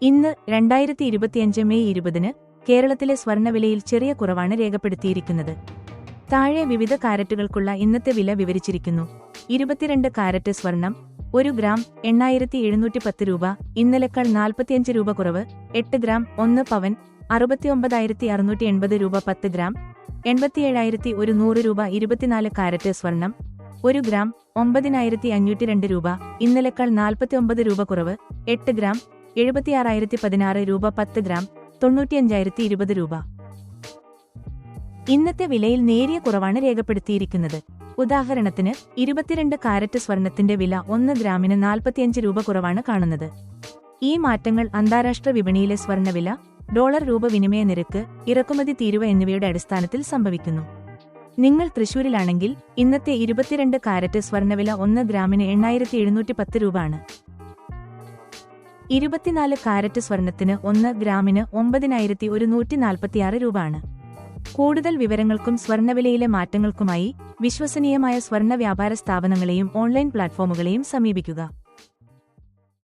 ഇന്ന് 2025 മെയ് 20-ന് കേരളത്തിലെ സ്വർണ്ണവിലയിൽ ചെറിയ കുറവാണ് രേഖപ്പെടുത്തിയിരിക്കുന്നത്. താഴെ വിവിധ കാരറ്റുകൾക്കുള്ള ഇന്നത്തെ വില വിവരിച്ചിരിക്കുന്നു. 22 കാരറ്റ് സ്വർണം 1 ഗ്രാം 8710 രൂപ, ഇന്നലെക്കാൾ 45 രൂപ കുറവ്. 8 ഗ്രാം 1 പവൻ 69,680 രൂപ. 10 ഗ്രാം 87,100 രൂപ. 24 കാരറ്റ് സ്വർണം 1 ഗ്രാം 9,502 രൂപ, ഇന്നലെക്കാൾ 49 രൂപ കുറവ്. 8 ഗ്രാം 76,016 രൂപ. 10 ഗ്രാം 95,020 രൂപ. ഇന്നത്തെ വിലയിൽ നേരിയ കുറവാണ് രേഖപ്പെടുത്തിയിരിക്കുന്നത്. ഉദാഹരണത്തിന് 22 കാരറ്റ് സ്വർണത്തിന്റെ വില 1 ഗ്രാമിന് 45 രൂപ കുറവാണ് കാണുന്നത്. ഈ മാറ്റങ്ങൾ അന്താരാഷ്ട്ര വിപണിയിലെ സ്വർണ്ണവില, ഡോളർ രൂപ വിനിമയ നിരക്ക്, ഇറക്കുമതി തീരുവ എന്നിവയുടെ അടിസ്ഥാനത്തിൽ സംഭവിക്കുന്നു. നിങ്ങൾ തൃശൂരിലാണെങ്കിൽ ഇന്നത്തെ 22 കാരറ്റ് സ്വർണ്ണവില 1 ഗ്രാമിന് 8,710 രൂപ ആണ്. 24 കാരറ്റ് സ്വർണത്തിന് 1 ഗ്രാമിന് 9,146 രൂപ ആണ്. കൂടുതൽ വിവരങ്ങൾക്കും സ്വർണ്ണവിലയിലെ മാറ്റങ്ങൾക്കുമായി വിശ്വസനീയമായ സ്വർണ്ണ വ്യാപാര സ്ഥാപനങ്ങളെയും ഓൺലൈൻ പ്ലാറ്റ്ഫോമുകളെയും സമീപിക്കുക.